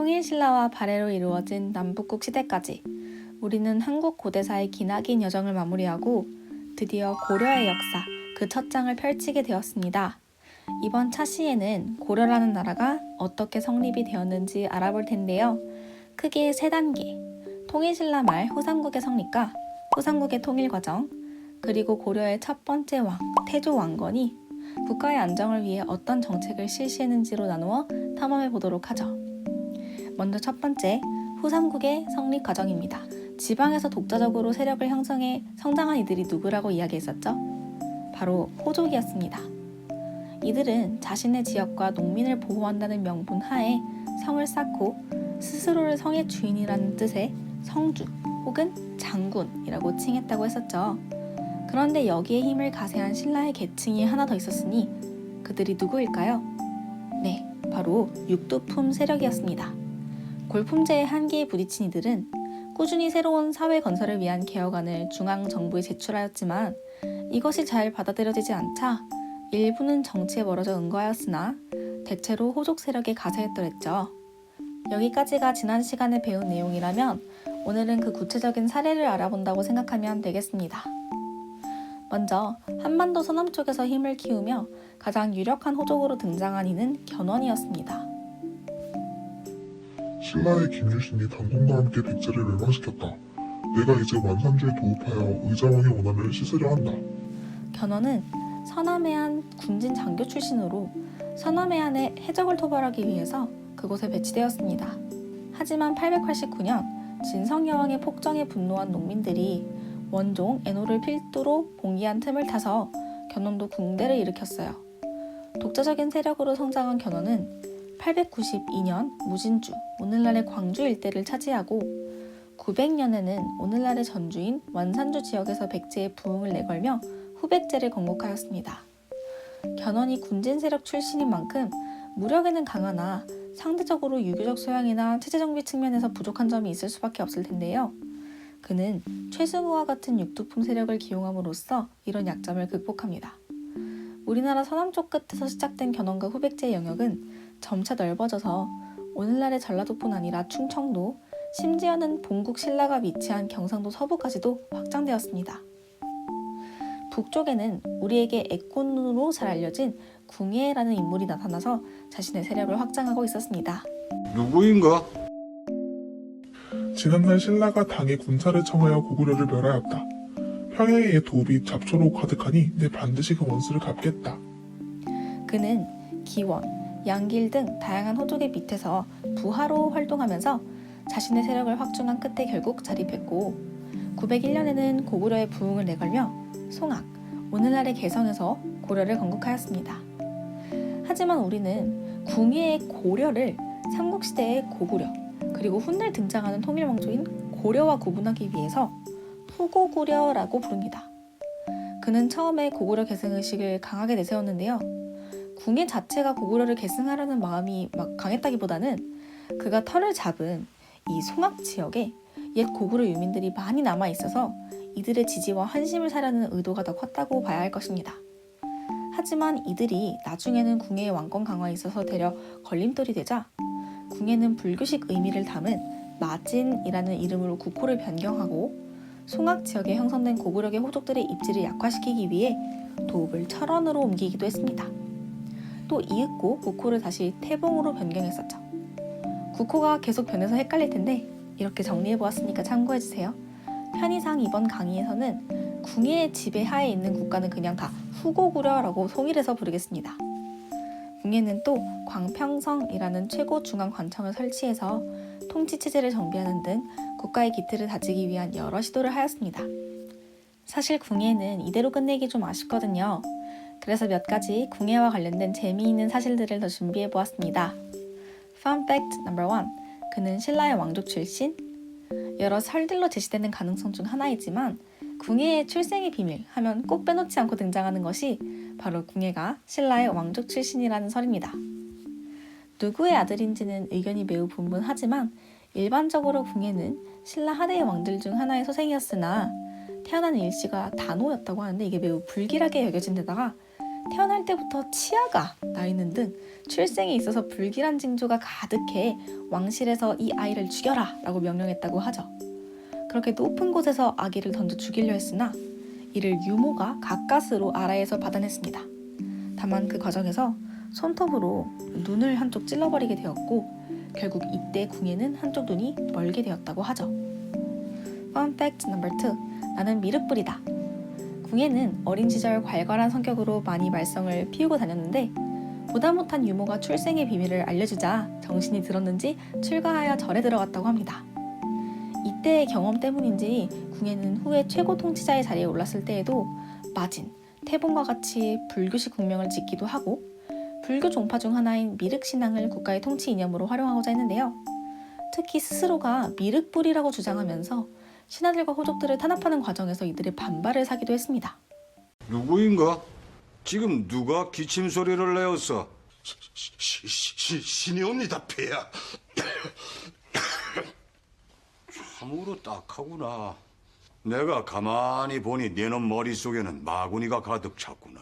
통일신라와 발해로 이루어진 남북국 시대까지 우리는 한국 고대사의 기나긴 여정을 마무리하고 드디어 고려의 역사 그 첫 장을 펼치게 되었습니다. 이번 차시에는 고려라는 나라가 어떻게 성립이 되었는지 알아볼 텐데요. 크게 세 단계, 통일신라 말 후삼국의 성립과 후삼국의 통일 과정, 그리고 고려의 첫 번째 왕, 태조 왕건이 국가의 안정을 위해 어떤 정책을 실시했는지로 나누어 탐험해 보도록 하죠. 먼저 첫 번째, 후삼국의 성립 과정입니다. 지방에서 독자적으로 세력을 형성해 성장한 이들이 누구라고 이야기했었죠? 바로 호족이었습니다. 이들은 자신의 지역과 농민을 보호한다는 명분 하에 성을 쌓고 스스로를 성의 주인이라는 뜻의 성주 혹은 장군이라고 칭했다고 했었죠. 그런데 여기에 힘을 가세한 신라의 계층이 하나 더 있었으니 그들이 누구일까요? 네, 바로 육두품 세력이었습니다. 골품제의 한계에 부딪힌 이들은 꾸준히 새로운 사회 건설을 위한 개혁안을 중앙정부에 제출하였지만 이것이 잘 받아들여지지 않자 일부는 정치에 멀어져 응거하였으나 대체로 호족 세력에 가세했더랬죠. 여기까지가 지난 시간에 배운 내용이라면 오늘은 그 구체적인 사례를 알아본다고 생각하면 되겠습니다. 먼저 한반도 서남 쪽에서 힘을 키우며 가장 유력한 호족으로 등장한 이는 견훤이었습니다. 신라의 김유신이 단공과 함께 백제를 멸망시켰다. 내가 이제 완산주에 도읍하여 의자왕의 원한을 씻으려 한다. 견훤은 서남해안 군진 장교 출신으로 서남해안의 해적을 토벌하기 위해서 그곳에 배치되었습니다. 하지만 889년 진성여왕의 폭정에 분노한 농민들이 원종 애노를 필두로 봉기한 틈을 타서 견훤도 궁대를 일으켰어요. 독자적인 세력으로 성장한 견훤은 892년 무진주, 오늘날의 광주 일대를 차지하고 900년에는 오늘날의 전주인 완산주 지역에서 백제의 부흥을 내걸며 후백제를 건국하였습니다. 견훤이 군진 세력 출신인 만큼 무력에는 강하나 상대적으로 유교적 소양이나 체제 정비 측면에서 부족한 점이 있을 수밖에 없을 텐데요. 그는 최승우와 같은 육두품 세력을 기용함으로써 이런 약점을 극복합니다. 우리나라 서남쪽 끝에서 시작된 견훤과 후백제의 영역은 점차 넓어져서 오늘날의 전라도뿐 아니라 충청도, 심지어는 본국 신라가 위치한 경상도 서부까지도 확장되었습니다. 북쪽에는 우리에게 애꾼으로 잘 알려진 궁예라는 인물이 나타나서 자신의 세력을 확장하고 있었습니다. 누구인가? 지난날 신라가 당에 군사를 청하여 고구려를 멸하였다. 평양의 도읍이 잡초로 가득하니 내 반드시 그 원수를 갚겠다. 그는 기원, 양길 등 다양한 호족의 밑에서 부하로 활동하면서 자신의 세력을 확충한 끝에 결국 자립했고 901년에는 고구려의 부흥을 내걸며 송악, 오늘날의 개성에서 고려를 건국하였습니다. 하지만 우리는 궁예의 고려를 삼국시대의 고구려, 그리고 훗날 등장하는 통일왕조인 고려와 구분하기 위해서 후고구려라고 부릅니다. 그는 처음에 고구려 계승의식을 강하게 내세웠는데요. 궁예 자체가 고구려를 계승하려는 마음이 막 강했다기보다는 그가 터를 잡은 이 송악 지역에 옛 고구려 유민들이 많이 남아있어서 이들의 지지와 환심을 사려는 의도가 더 컸다고 봐야 할 것입니다. 하지만 이들이 나중에는 궁예의 왕권 강화에 있어서 되려 걸림돌이 되자 궁예는 불교식 의미를 담은 마진이라는 이름으로 국호를 변경하고 송악 지역에 형성된 고구려계 호족들의 입지를 약화시키기 위해 도읍을 철원으로 옮기기도 했습니다. 또 이윽고 국호를 다시 태봉으로 변경했었죠. 국호가 계속 변해서 헷갈릴 텐데 이렇게 정리해보았으니까 참고해주세요. 편의상 이번 강의에서는 궁예의 지배하에 있는 국가는 그냥 다 후고구려라고 통일해서 부르겠습니다. 궁예는 또 광평성이라는 최고 중앙 관청을 설치해서 통치체제를 정비하는 등 국가의 기틀을 다지기 위한 여러 시도를 하였습니다. 사실 궁예는 이대로 끝내기 좀 아쉽거든요. 그래서 몇 가지 궁예와 관련된 재미있는 사실들을 더 준비해보았습니다. Fun fact number 1. 그는 신라의 왕족 출신? 여러 설들로 제시되는 가능성 중 하나이지만 궁예의 출생의 비밀 하면 꼭 빼놓지 않고 등장하는 것이 바로 궁예가 신라의 왕족 출신이라는 설입니다. 누구의 아들인지는 의견이 매우 분분하지만 일반적으로 궁예는 신라 하대의 왕들 중 하나의 소생이었으나 태어난 일시가 단오였다고 하는데 이게 매우 불길하게 여겨진 데다가 태어날 때부터 치아가 나 있는 등 출생에 있어서 불길한 징조가 가득해 왕실에서 이 아이를 죽여라 라고 명령했다고 하죠. 그렇게 높은 곳에서 아기를 던져 죽이려 했으나 이를 유모가 가까스로 아라에서 받아냈습니다. 다만 그 과정에서 손톱으로 눈을 한쪽 찔러버리게 되었고 결국 이때 궁예는 한쪽 눈이 멀게 되었다고 하죠. Fun fact number 2. 나는 미륵불이다. 궁예는 어린 시절 괄괄한 성격으로 많이 말썽을 피우고 다녔는데 보다 못한 유모가 출생의 비밀을 알려주자 정신이 들었는지 출가하여 절에 들어갔다고 합니다. 이때의 경험 때문인지 궁예는 후에 최고 통치자의 자리에 올랐을 때에도 마진, 태봉과 같이 불교식 국명을 짓기도 하고 불교 종파 중 하나인 미륵신앙을 국가의 통치 이념으로 활용하고자 했는데요. 특히 스스로가 미륵불이라고 주장하면서 신하들과 호족들을 탄압하는 과정에서 이들의 반발을 사기도 했습니다. 누구인가? 지금 누가 기침 소리를 내었어? 신이옵니다, 폐하. 참으로 딱하구나. 내가 가만히 보니 네놈 머릿속에는 마구니가 가득 찼구나.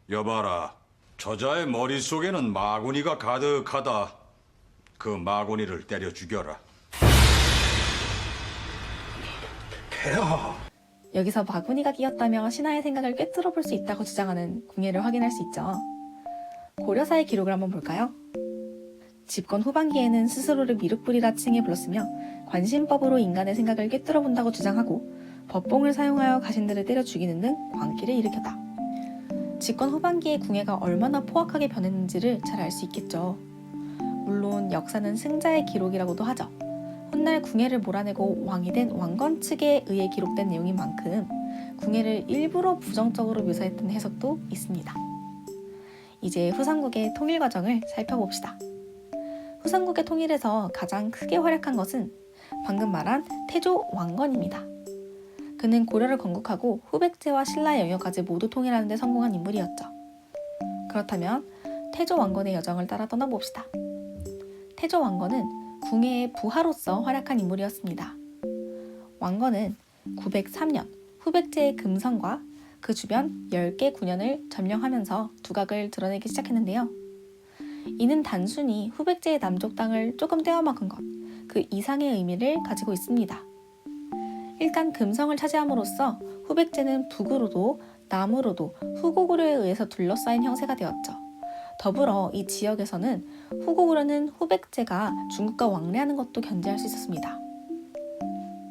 여봐라, 저자의 머릿속에는 마구니가 가득하다. 그 마구니를 때려 죽여라. 폐하. 여기서 마구니가 끼었다며 신하의 생각을 꿰뚫어 볼 수 있다고 주장하는 궁예를 확인할 수 있죠. 고려사의 기록을 한번 볼까요? 집권 후반기에는 스스로를 미륵불이라 칭해 불렀으며 관심법으로 인간의 생각을 꿰뚫어 본다고 주장하고 법봉을 사용하여 가신들을 때려 죽이는 등 광기를 일으켰다. 집권 후반기에 궁예가 얼마나 포악하게 변했는지를 잘 알 수 있겠죠. 물론 역사는 승자의 기록이라고도 하죠. 훗날 궁예를 몰아내고 왕이 된 왕건 측에 의해 기록된 내용인 만큼 궁예를 일부러 부정적으로 묘사했던 해석도 있습니다. 이제 후삼국의 통일 과정을 살펴봅시다. 후삼국의 통일에서 가장 크게 활약한 것은 방금 말한 태조 왕건입니다. 그는 고려를 건국하고 후백제와 신라의 영역까지 모두 통일하는 데 성공한 인물이었죠. 그렇다면 태조 왕건의 여정을 따라 떠나봅시다. 태조 왕건은 궁예의 부하로서 활약한 인물이었습니다. 왕건은 903년 후백제의 금성과 그 주변 10개 군현을 점령하면서 두각을 드러내기 시작했는데요. 이는 단순히 후백제의 남쪽 땅을 조금 떼어먹은 것, 그 이상의 의미를 가지고 있습니다. 일단 금성을 차지함으로써 후백제는 북으로도 남으로도 후고구려에 의해서 둘러싸인 형세가 되었죠. 더불어 이 지역에서는 후고구려는 후백제가 중국과 왕래하는 것도 견제할 수 있었습니다.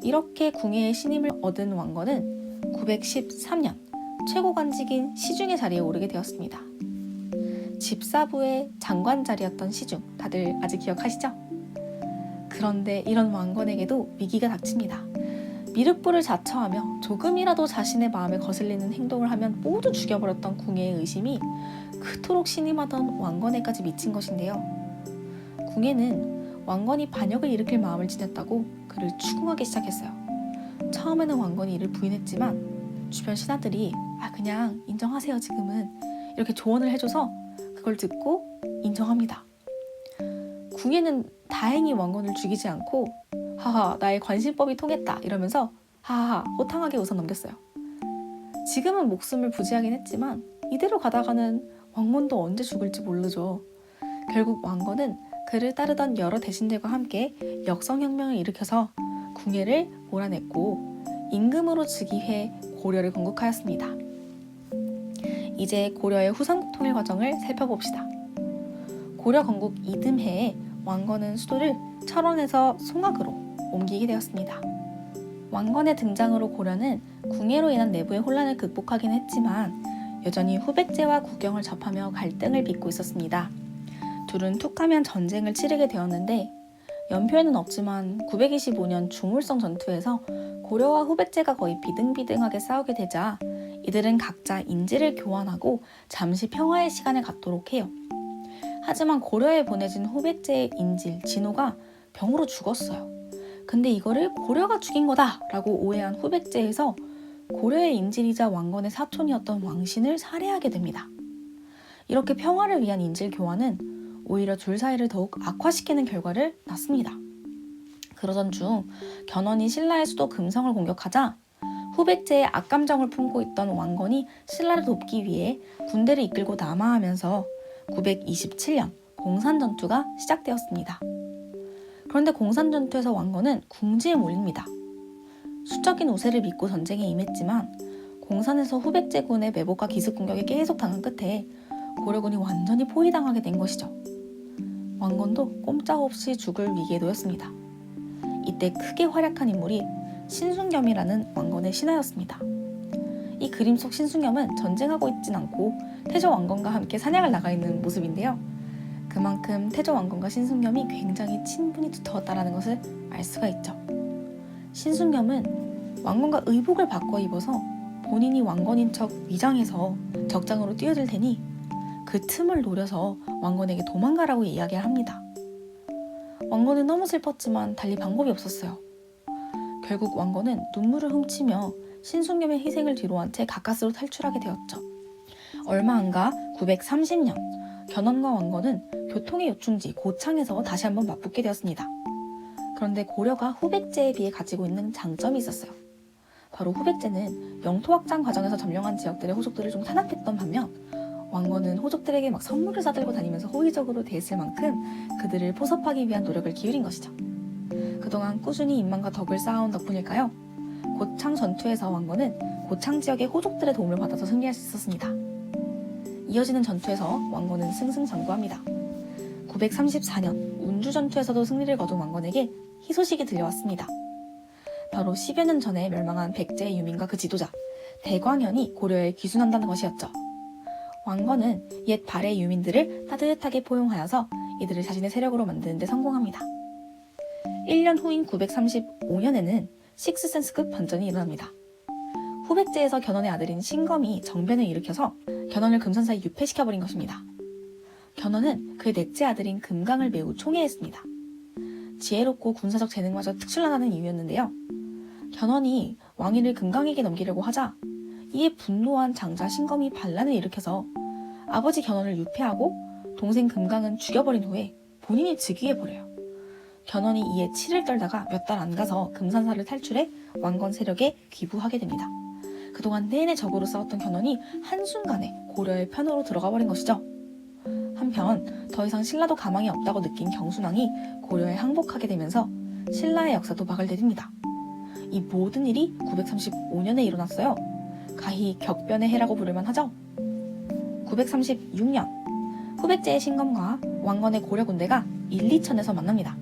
이렇게 궁예의 신임을 얻은 왕건은 913년 최고 관직인 시중의 자리에 오르게 되었습니다. 집사부의 장관 자리였던 시중, 다들 아직 기억하시죠? 그런데 이런 왕건에게도 위기가 닥칩니다. 미륵불을 자처하며 조금이라도 자신의 마음에 거슬리는 행동을 하면 모두 죽여버렸던 궁예의 의심이 그토록 신임하던 왕건에까지 미친 것인데요. 궁예는 왕건이 반역을 일으킬 마음을 지녔다고 그를 추궁하기 시작했어요. 처음에는 왕건이 이를 부인했지만 주변 신하들이 그냥 인정하세요 지금은 이렇게 조언을 해줘서 그걸 듣고 인정합니다. 궁예는 다행히 왕건을 죽이지 않고 하하 나의 관심법이 통했다 이러면서 하하 호탕하게 웃어 넘겼어요. 지금은 목숨을 부지하긴 했지만 이대로 가다가는 왕건도 언제 죽을지 모르죠. 결국 왕건은 그를 따르던 여러 대신들과 함께 역성혁명을 일으켜서 궁예를 몰아냈고 임금으로 즉위해 고려를 건국하였습니다. 이제 고려의 후삼국 통일 과정을 살펴봅시다. 고려 건국 이듬해에 왕건은 수도를 철원에서 송악으로 옮기게 되었습니다. 왕건의 등장으로 고려는 궁예로 인한 내부의 혼란을 극복하긴 했지만 여전히 후백제와 국경을 접하며 갈등을 빚고 있었습니다. 둘은 툭하면 전쟁을 치르게 되었는데 연표에는 없지만 925년 중울성 전투에서 고려와 후백제가 거의 비등비등하게 싸우게 되자 이들은 각자 인질을 교환하고 잠시 평화의 시간을 갖도록 해요. 하지만 고려에 보내진 후백제의 인질 진호가 병으로 죽었어요. 근데 이거를 고려가 죽인 거다 라고 오해한 후백제에서 고려의 인질이자 왕건의 사촌이었던 왕신을 살해하게 됩니다. 이렇게 평화를 위한 인질 교환은 오히려 둘 사이를 더욱 악화시키는 결과를 낳습니다. 그러던 중 견훤이 신라의 수도 금성을 공격하자 후백제의 악감정을 품고 있던 왕건이 신라를 돕기 위해 군대를 이끌고 남하하면서 927년 공산전투가 시작되었습니다. 그런데 공산전투에서 왕건은 궁지에 몰립니다. 수적인 우세를 믿고 전쟁에 임했지만 공산에서 후백제군의 매복과 기습공격에 계속 당한 끝에 고려군이 완전히 포위당하게 된 것이죠. 왕건도 꼼짝없이 죽을 위기에 놓였습니다. 이때 크게 활약한 인물이 신순겸이라는 왕건의 신하였습니다. 이 그림 속 신순겸은 전쟁하고 있진 않고 태조 왕건과 함께 사냥을 나가 있는 모습인데요. 그만큼 태조 왕건과 신순겸이 굉장히 친분이 두터웠다는 것을 알 수가 있죠. 신순겸은 왕건과 의복을 바꿔 입어서 본인이 왕건인 척 위장해서 적장으로 뛰어들 테니 그 틈을 노려서 왕건에게 도망가라고 이야기를 합니다. 왕건은 너무 슬펐지만 달리 방법이 없었어요. 결국 왕건은 눈물을 훔치며 신순겸의 희생을 뒤로한 채 가까스로 탈출하게 되었죠. 얼마 안가 930년 견훤과 왕건은 교통의 요충지 고창에서 다시 한번 맞붙게 되었습니다. 그런데 고려가 후백제에 비해 가지고 있는 장점이 있었어요. 바로 후백제는 영토 확장 과정에서 점령한 지역들의 호족들을 좀 탄압했던 반면 왕건은 호족들에게 막 선물을 싸들고 다니면서 호의적으로 대했을 만큼 그들을 포섭하기 위한 노력을 기울인 것이죠. 그동안 꾸준히 인망과 덕을 쌓아온 덕분일까요? 고창 전투에서 왕건은 고창 지역의 호족들의 도움을 받아서 승리할 수 있었습니다. 이어지는 전투에서 왕건은 승승장구합니다. 934년 운주 전투에서도 승리를 거둔 왕건에게 희소식이 들려왔습니다. 바로 10여 년 전에 멸망한 백제의 유민과 그 지도자 대광현이 고려에 귀순한다는 것이었죠. 왕건은 옛 발해 유민들을 따뜻하게 포용하여서 이들을 자신의 세력으로 만드는 데 성공합니다. 1년 후인 935년에는 식스센스급 반전이 일어납니다. 후백제에서 견훤의 아들인 신검이 정변을 일으켜서 견훤을 금산사에 유폐시켜버린 것입니다. 견훤은 그의 넷째 아들인 금강을 매우 총애했습니다. 지혜롭고 군사적 재능마저 특출나다는 이유였는데요. 견훤이 왕위를 금강에게 넘기려고 하자 이에 분노한 장자 신검이 반란을 일으켜서 아버지 견훤을 유폐하고 동생 금강은 죽여버린 후에 본인이 즉위해버려요. 견훤이 이에 치를 떨다가 몇 달 안 가서 금산사를 탈출해 왕건 세력에 귀부하게 됩니다. 그동안 내내 적으로 싸웠던 견훤이 한순간에 고려의 편으로 들어가 버린 것이죠. 한편 더 이상 신라도 가망이 없다고 느낀 경순왕이 고려에 항복하게 되면서 신라의 역사도 막을 내립니다. 이 모든 일이 935년에 일어났어요. 가히 격변의 해라고 부를만 하죠. 936년 후백제의 신검과 왕건의 고려 군대가 일리천에서 만납니다.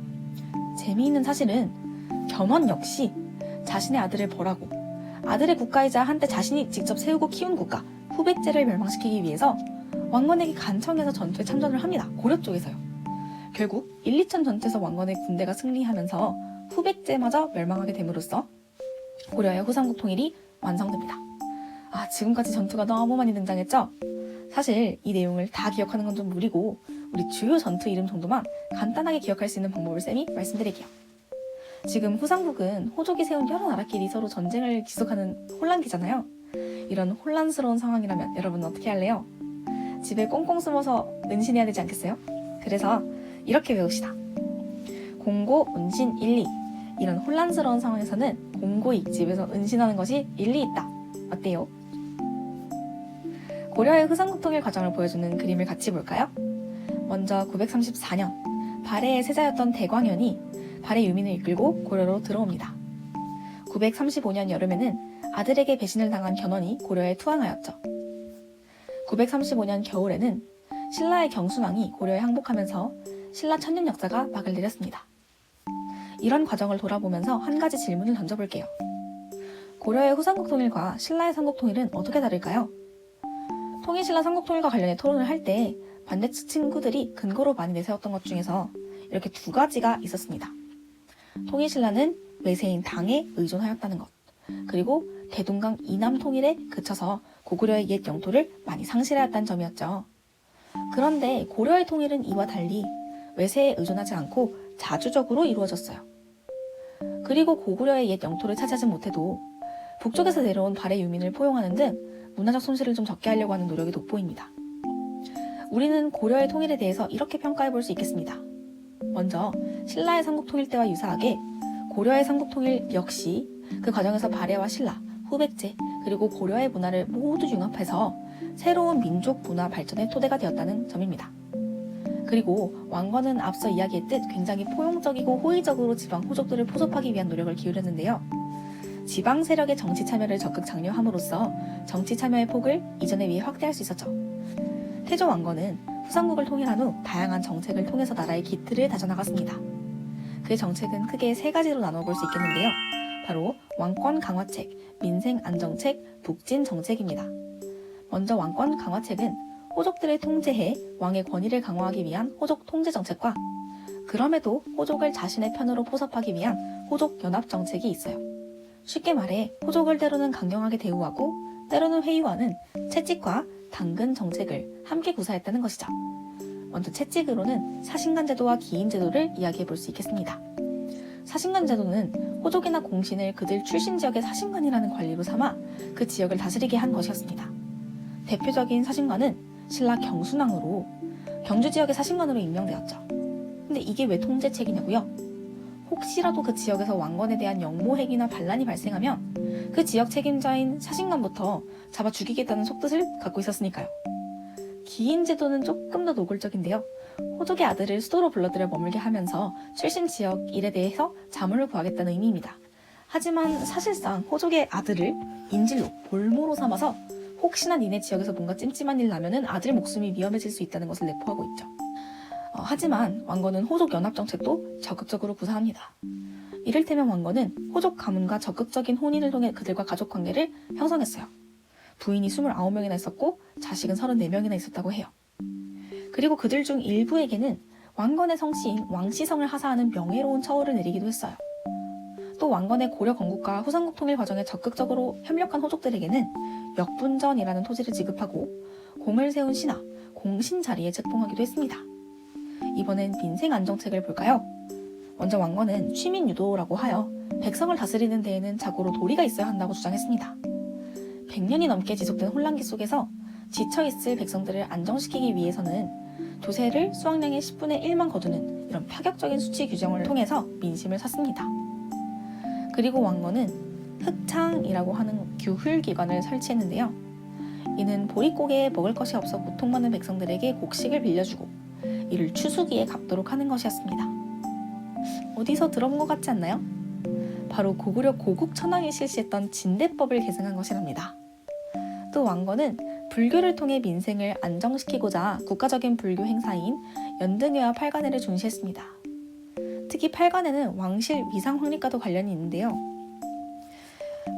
재미있는 사실은 견훤 역시 자신의 아들을 벌하고 아들의 국가이자 한때 자신이 직접 세우고 키운 국가 후백제를 멸망시키기 위해서 왕건에게 간청해서 전투에 참전을 합니다. 고려 쪽에서요. 결국 일리천 전투에서 왕건의 군대가 승리하면서 후백제마저 멸망하게 됨으로써 고려의 후삼국 통일이 완성됩니다. 지금까지 전투가 너무 많이 등장했죠? 사실 이 내용을 다 기억하는 건 좀 무리고 우리 주요 전투 이름 정도만 간단하게 기억할 수 있는 방법을 쌤이 말씀드릴게요. 지금 후삼국은 호족이 세운 여러 나라끼리 서로 전쟁을 지속하는 혼란기잖아요. 이런 혼란스러운 상황이라면 여러분은 어떻게 할래요? 집에 꽁꽁 숨어서 은신해야 되지 않겠어요? 그래서 이렇게 외웁시다. 공고, 운신, 일리. 이런 혼란스러운 상황에서는 공고익 집에서 은신하는 것이 일리 있다. 어때요? 고려의 후삼국 통일 과정을 보여주는 그림을 같이 볼까요? 먼저 934년 발해의 세자였던 대광현이 발해 유민을 이끌고 고려로 들어옵니다. 935년 여름에는 아들에게 배신을 당한 견훤이 고려에 투항하였죠. 935년 겨울에는 신라의 경순왕이 고려에 항복하면서 신라 천년 역사가 막을 내렸습니다. 이런 과정을 돌아보면서 한 가지 질문을 던져볼게요. 고려의 후삼국 통일과 신라의 삼국 통일은 어떻게 다를까요? 통일신라 삼국통일과 관련해 토론을 할 때 반대측 친구들이 근거로 많이 내세웠던 것 중에서 이렇게 두 가지가 있었습니다. 통일신라는 외세인 당에 의존하였다는 것, 그리고 대동강 이남 통일에 그쳐서 고구려의 옛 영토를 많이 상실하였다는 점이었죠. 그런데 고려의 통일은 이와 달리 외세에 의존하지 않고 자주적으로 이루어졌어요. 그리고 고구려의 옛 영토를 차지하지 못해도 북쪽에서 내려온 발해 유민을 포용하는 등 문화적 손실을 좀 적게 하려고 하는 노력이 돋보입니다. 우리는 고려의 통일에 대해서 이렇게 평가해 볼 수 있겠습니다. 먼저 신라의 삼국 통일 때와 유사하게 고려의 삼국 통일 역시 그 과정에서 발해와 신라, 후백제, 그리고 고려의 문화를 모두 융합해서 새로운 민족 문화 발전의 토대가 되었다는 점입니다. 그리고 왕건은 앞서 이야기했듯 굉장히 포용적이고 호의적으로 지방 호족들을 포섭하기 위한 노력을 기울였는데요. 지방 세력의 정치 참여를 적극 장려함으로써 정치 참여의 폭을 이전에 비해 확대할 수 있었죠. 태조 왕건은 후삼국을 통일한 후 다양한 정책을 통해서 나라의 기틀을 다져나갔습니다. 그 정책은 크게 세 가지로 나눠볼 수 있겠는데요. 바로 왕권 강화책, 민생 안정책, 북진 정책입니다. 먼저 왕권 강화책은 호족들을 통제해 왕의 권위를 강화하기 위한 호족 통제 정책과 그럼에도 호족을 자신의 편으로 포섭하기 위한 호족 연합 정책이 있어요. 쉽게 말해 호족을 때로는 강경하게 대우하고 때로는 회유하는 채찍과 당근 정책을 함께 구사했다는 것이죠. 먼저 채찍으로는 사신관 제도와 기인 제도를 이야기해 볼 수 있겠습니다. 사신관 제도는 호족이나 공신을 그들 출신 지역의 사신관이라는 관리로 삼아 그 지역을 다스리게 한 것이었습니다. 대표적인 사신관은 신라 경순왕으로 경주 지역의 사신관으로 임명되었죠. 근데 이게 왜 통제책이냐고요? 혹시라도 그 지역에서 왕건에 대한 역모행위나 반란이 발생하면 그 지역 책임자인 사신관부터 잡아 죽이겠다는 속뜻을 갖고 있었으니까요. 기인 제도는 조금 더 노골적인데요. 호족의 아들을 수도로 불러들여 머물게 하면서 출신 지역 일에 대해서 자문을 구하겠다는 의미입니다. 하지만 사실상 호족의 아들을 인질로 볼모로 삼아서 혹시나 니네 지역에서 뭔가 찜찜한 일 나면은 아들 목숨이 위험해질 수 있다는 것을 내포하고 있죠. 하지만 왕건은 호족 연합 정책도 적극적으로 구사합니다. 이를테면 왕건은 호족 가문과 적극적인 혼인을 통해 그들과 가족 관계를 형성했어요. 부인이 29명이나 있었고 자식은 34명이나 있었다고 해요. 그리고 그들 중 일부에게는 왕건의 성씨인 왕시성을 하사하는 명예로운 처우를 내리기도 했어요. 또 왕건의 고려 건국과 후삼국 통일 과정에 적극적으로 협력한 호족들에게는 역분전이라는 토지를 지급하고 공을 세운 신하, 공신 자리에 책봉하기도 했습니다. 이번엔 민생 안정책을 볼까요? 먼저 왕건은 취민 유도라고 하여 백성을 다스리는 데에는 자고로 도리가 있어야 한다고 주장했습니다. 100년이 넘게 지속된 혼란기 속에서 지쳐있을 백성들을 안정시키기 위해서는 조세를 수확량의 10분의 1만 거두는 이런 파격적인 수치 규정을 통해서 민심을 샀습니다. 그리고 왕건은 흑창이라고 하는 규휼기관을 설치했는데요. 이는 보릿고개에 먹을 것이 없어 고통받는 백성들에게 곡식을 빌려주고 이를 추수기에 갚도록 하는 것이었습니다. 어디서 들어본 것 같지 않나요? 바로 고구려 고국 천황이 실시했던 진대법을 계승한 것이랍니다. 또 왕건은 불교를 통해 민생을 안정시키고자 국가적인 불교 행사인 연등회와 팔관회를 중시했습니다. 특히 팔관회는 왕실 위상 확립과도 관련이 있는데요.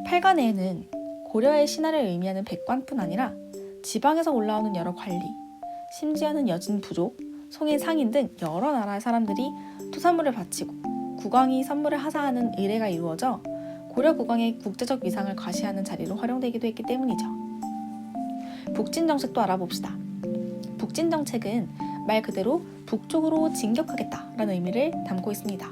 팔관회에는 고려의 신하를 의미하는 백관뿐 아니라 지방에서 올라오는 여러 관리, 심지어는 여진 부족, 송인 상인 등 여러 나라의 사람들이 투선물을 바치고 국왕이 선물을 하사하는 의례가 이루어져 고려 국왕의 국제적 위상을 과시하는 자리로 활용되기도 했기 때문이죠. 북진 정책도 알아봅시다. 북진 정책은 말 그대로 북쪽으로 진격하겠다라는 의미를 담고 있습니다.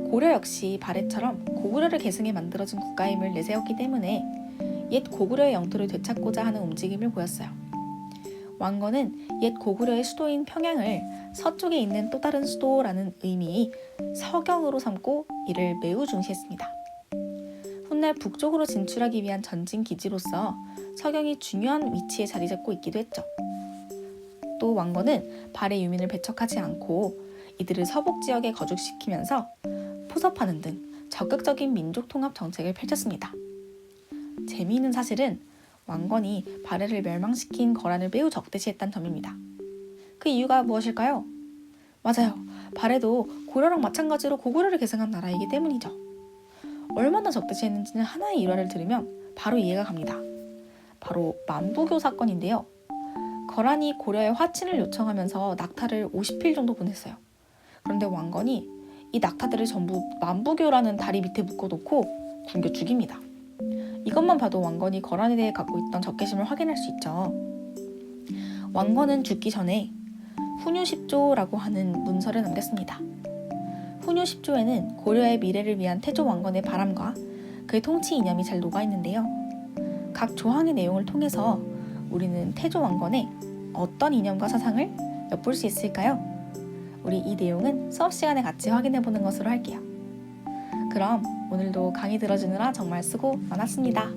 고려 역시 발해처럼 고구려를 계승해 만들어진 국가임을 내세웠기 때문에 옛 고구려의 영토를 되찾고자 하는 움직임을 보였어요. 왕건은 옛 고구려의 수도인 평양을 서쪽에 있는 또 다른 수도라는 의미의 서경으로 삼고 이를 매우 중시했습니다. 훗날 북쪽으로 진출하기 위한 전진 기지로서 서경이 중요한 위치에 자리 잡고 있기도 했죠. 또 왕건은 발해 유민을 배척하지 않고 이들을 서북 지역에 거주시키면서 포섭하는 등 적극적인 민족 통합 정책을 펼쳤습니다. 재미있는 사실은 왕건이 발해를 멸망시킨 거란을 매우 적대시했다는 점입니다. 그 이유가 무엇일까요? 맞아요. 발해도 고려랑 마찬가지로 고구려를 계승한 나라이기 때문이죠. 얼마나 적대시했는지는 하나의 일화를 들으면 바로 이해가 갑니다. 바로 만부교 사건인데요. 거란이 고려에 화친을 요청하면서 낙타를 50필 정도 보냈어요. 그런데 왕건이 이 낙타들을 전부 만부교라는 다리 밑에 묶어놓고 굶겨 죽입니다. 이것만 봐도 왕건이 거란에 대해 갖고 있던 적개심을 확인할 수 있죠. 왕건은 죽기 전에 훈유10조라고 하는 문서를 남겼습니다. 훈유10조에는 고려의 미래를 위한 태조 왕건의 바람과 그의 통치 이념이 잘 녹아있는데요. 각 조항의 내용을 통해서 우리는 태조 왕건의 어떤 이념과 사상을 엿볼 수 있을까요? 우리 이 내용은 수업 시간에 같이 확인해보는 것으로 할게요. 그럼 오늘도 강의 들어주느라 정말 수고 많았습니다.